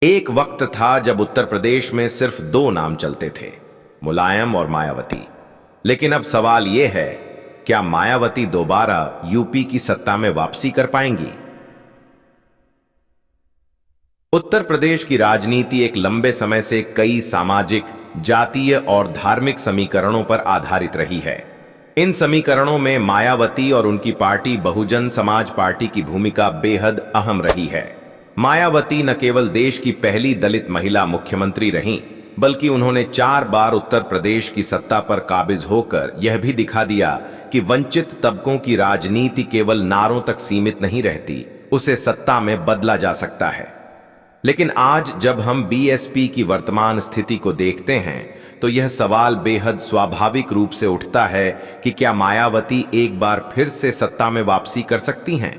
एक वक्त था जब उत्तर प्रदेश में सिर्फ दो नाम चलते थे, मुलायम और मायावती। लेकिन अब सवाल यह है, क्या मायावती दोबारा यूपी की सत्ता में वापसी कर पाएंगी? उत्तर प्रदेश की राजनीति एक लंबे समय से कई सामाजिक, जातीय और धार्मिक समीकरणों पर आधारित रही है। इन समीकरणों में मायावती और उनकी पार्टी बहुजन समाज पार्टी की भूमिका बेहद अहम रही है। मायावती न केवल देश की पहली दलित महिला मुख्यमंत्री रहीं, बल्कि उन्होंने 4 बार उत्तर प्रदेश की सत्ता पर काबिज होकर यह भी दिखा दिया कि वंचित तबकों की राजनीति केवल नारों तक सीमित नहीं रहती, उसे सत्ता में बदला जा सकता है। लेकिन आज जब हम बीएसपी की वर्तमान स्थिति को देखते हैं, तो यह सवाल बेहद स्वाभाविक रूप से उठता है कि क्या मायावती एक बार फिर से सत्ता में वापसी कर सकती हैं,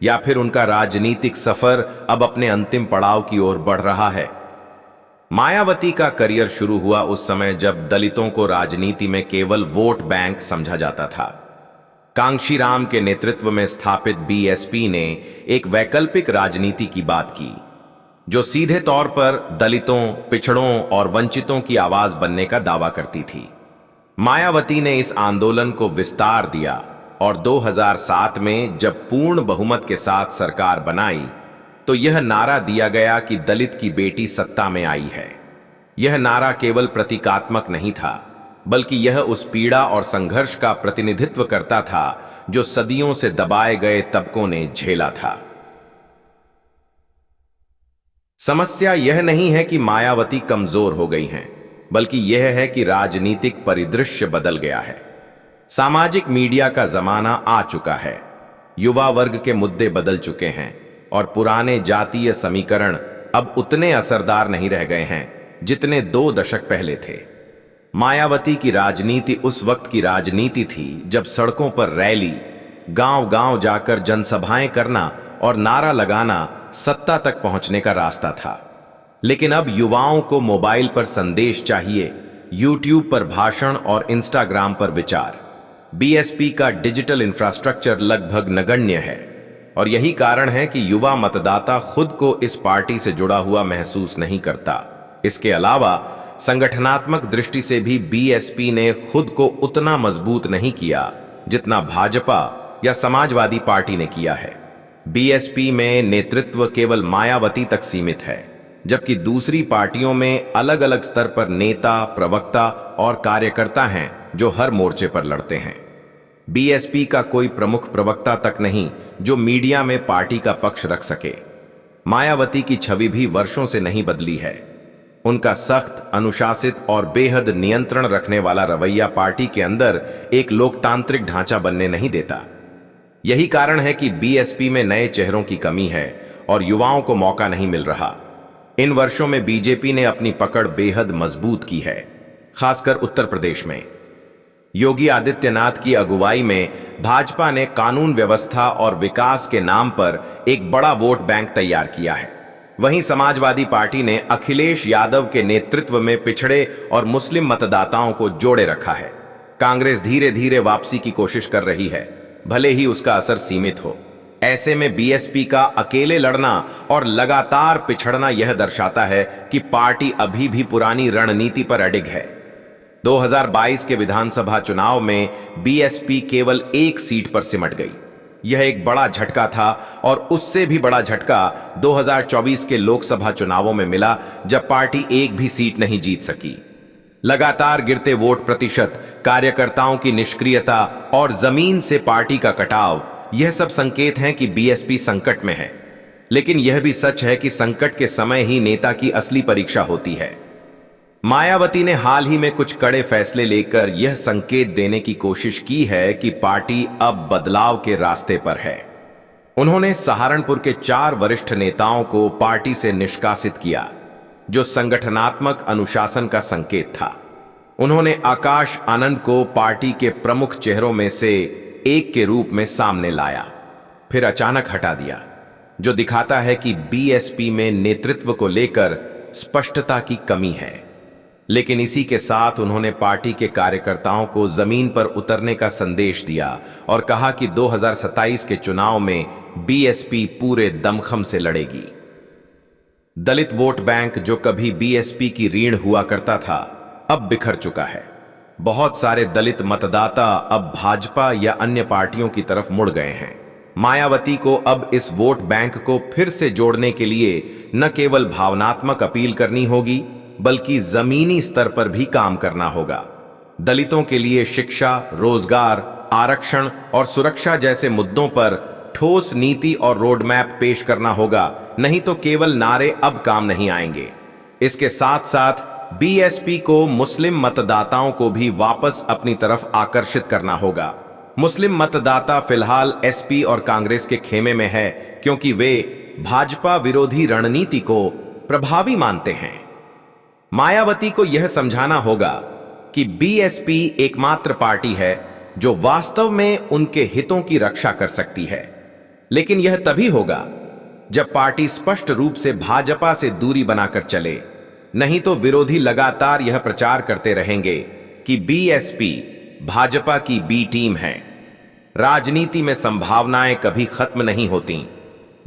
या फिर उनका राजनीतिक सफर अब अपने अंतिम पड़ाव की ओर बढ़ रहा है। मायावती का करियर शुरू हुआ उस समय जब दलितों को राजनीति में केवल वोट बैंक समझा जाता था। कांशीराम के नेतृत्व में स्थापित बीएसपी ने एक वैकल्पिक राजनीति की बात की, जो सीधे तौर पर दलितों, पिछड़ों और वंचितों की आवाज बनने का दावा करती थी। मायावती ने इस आंदोलन को विस्तार दिया और 2007 में जब पूर्ण बहुमत के साथ सरकार बनाई, तो यह नारा दिया गया कि दलित की बेटी सत्ता में आई है। यह नारा केवल प्रतीकात्मक नहीं था, बल्कि यह उस पीड़ा और संघर्ष का प्रतिनिधित्व करता था जो सदियों से दबाए गए तबकों ने झेला था। समस्या यह नहीं है कि मायावती कमजोर हो गई हैं, बल्कि यह है कि राजनीतिक परिदृश्य बदल गया है। सामाजिक मीडिया का जमाना आ चुका है, युवा वर्ग के मुद्दे बदल चुके हैं और पुराने जातीय समीकरण अब उतने असरदार नहीं रह गए हैं जितने 2 दशक पहले थे। मायावती की राजनीति उस वक्त की राजनीति थी जब सड़कों पर रैली, गांव-गांव जाकर जनसभाएं करना और नारा लगाना सत्ता तक पहुंचने का रास्ता था। लेकिन अब युवाओं को मोबाइल पर संदेश चाहिए, यूट्यूब पर भाषण और इंस्टाग्राम पर विचार। बीएसपी का डिजिटल इंफ्रास्ट्रक्चर लगभग नगण्य है और यही कारण है कि युवा मतदाता खुद को इस पार्टी से जुड़ा हुआ महसूस नहीं करता। इसके अलावा संगठनात्मक दृष्टि से भी बीएसपी ने खुद को उतना मजबूत नहीं किया जितना भाजपा या समाजवादी पार्टी ने किया है। बीएसपी में नेतृत्व केवल मायावती तक सीमित है, जबकि दूसरी पार्टियों में अलग अलग स्तर पर नेता, प्रवक्ता और कार्यकर्ता हैं जो हर मोर्चे पर लड़ते हैं। बीएसपी का कोई प्रमुख प्रवक्ता तक नहीं जो मीडिया में पार्टी का पक्ष रख सके। मायावती की छवि भी वर्षों से नहीं बदली है। उनका सख्त, अनुशासित और बेहद नियंत्रण रखने वाला रवैया पार्टी के अंदर एक लोकतांत्रिक ढांचा बनने नहीं देता। यही कारण है कि बीएसपी में नए चेहरों की कमी है और युवाओं को मौका नहीं मिल रहा। इन वर्षों में बीजेपी ने अपनी पकड़ बेहद मजबूत की है, खासकर उत्तर प्रदेश में। योगी आदित्यनाथ की अगुवाई में भाजपा ने कानून व्यवस्था और विकास के नाम पर एक बड़ा वोट बैंक तैयार किया है। वहीं समाजवादी पार्टी ने अखिलेश यादव के नेतृत्व में पिछड़े और मुस्लिम मतदाताओं को जोड़े रखा है। कांग्रेस धीरे धीरे वापसी की कोशिश कर रही है, भले ही उसका असर सीमित हो। ऐसे में बीएसपी का अकेले लड़ना और लगातार पिछड़ना यह दर्शाता है कि पार्टी अभी भी पुरानी रणनीति पर अडिग है। 2022 के विधानसभा चुनाव में बीएसपी केवल 1 सीट पर सिमट गई। यह एक बड़ा झटका था और उससे भी बड़ा झटका 2024 के लोकसभा चुनावों में मिला, जब पार्टी एक भी सीट नहीं जीत सकी। लगातार गिरते वोट प्रतिशत, कार्यकर्ताओं की निष्क्रियता और जमीन से पार्टी का कटाव, यह सब संकेत हैं कि बीएसपी संकट में है। लेकिन यह भी सच है कि संकट के समय ही नेता की असली परीक्षा होती है। मायावती ने हाल ही में कुछ कड़े फैसले लेकर यह संकेत देने की कोशिश की है कि पार्टी अब बदलाव के रास्ते पर है। उन्होंने सहारनपुर के 4 वरिष्ठ नेताओं को पार्टी से निष्कासित किया, जो संगठनात्मक अनुशासन का संकेत था। उन्होंने आकाश आनंद को पार्टी के प्रमुख चेहरों में से एक के रूप में सामने लाया, फिर अचानक हटा दिया, जो दिखाता है कि बीएसपी में नेतृत्व को लेकर स्पष्टता की कमी है। लेकिन इसी के साथ उन्होंने पार्टी के कार्यकर्ताओं को जमीन पर उतरने का संदेश दिया और कहा कि 2027 के चुनाव में बीएसपी पूरे दमखम से लड़ेगी। दलित वोट बैंक जो कभी बीएसपी की रीढ़ हुआ करता था, अब बिखर चुका है। बहुत सारे दलित मतदाता अब भाजपा या अन्य पार्टियों की तरफ मुड़ गए हैं। मायावती को अब इस वोट बैंक को फिर से जोड़ने के लिए न केवल भावनात्मक अपील करनी होगी, बल्कि जमीनी स्तर पर भी काम करना होगा। दलितों के लिए शिक्षा, रोजगार, आरक्षण और सुरक्षा जैसे मुद्दों पर ठोस नीति और रोडमैप पेश करना होगा, नहीं तो केवल नारे अब काम नहीं आएंगे। इसके साथ साथ बीएसपी को मुस्लिम मतदाताओं को भी वापस अपनी तरफ आकर्षित करना होगा। मुस्लिम मतदाता फिलहाल एसपी और कांग्रेस के खेमे में है, क्योंकि वे भाजपा विरोधी रणनीति को प्रभावी मानते हैं। मायावती को यह समझाना होगा कि बीएसपी एकमात्र पार्टी है जो वास्तव में उनके हितों की रक्षा कर सकती है, लेकिन यह तभी होगा जब पार्टी स्पष्ट रूप से भाजपा से दूरी बनाकर चले। नहीं तो विरोधी लगातार यह प्रचार करते रहेंगे कि बीएसपी भाजपा की बी टीम है। राजनीति में संभावनाएं कभी खत्म नहीं होती।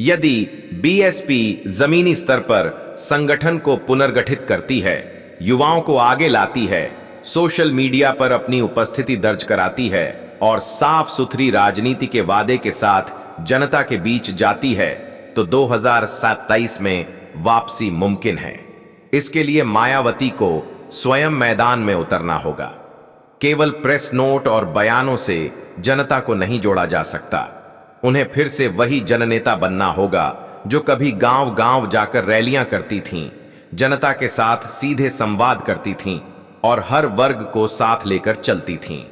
यदि बीएसपी जमीनी स्तर पर संगठन को पुनर्गठित करती है, युवाओं को आगे लाती है, सोशल मीडिया पर अपनी उपस्थिति दर्ज कराती है और साफ सुथरी राजनीति के वादे के साथ जनता के बीच जाती है, तो 2027 में वापसी मुमकिन है। इसके लिए मायावती को स्वयं मैदान में उतरना होगा। केवल प्रेस नोट और बयानों से जनता को नहीं जोड़ा जा सकता। उन्हें फिर से वही जननेता बनना होगा जो कभी गांव-गांव जाकर रैलियां करती थीं, जनता के साथ सीधे संवाद करती थीं और हर वर्ग को साथ लेकर चलती थीं।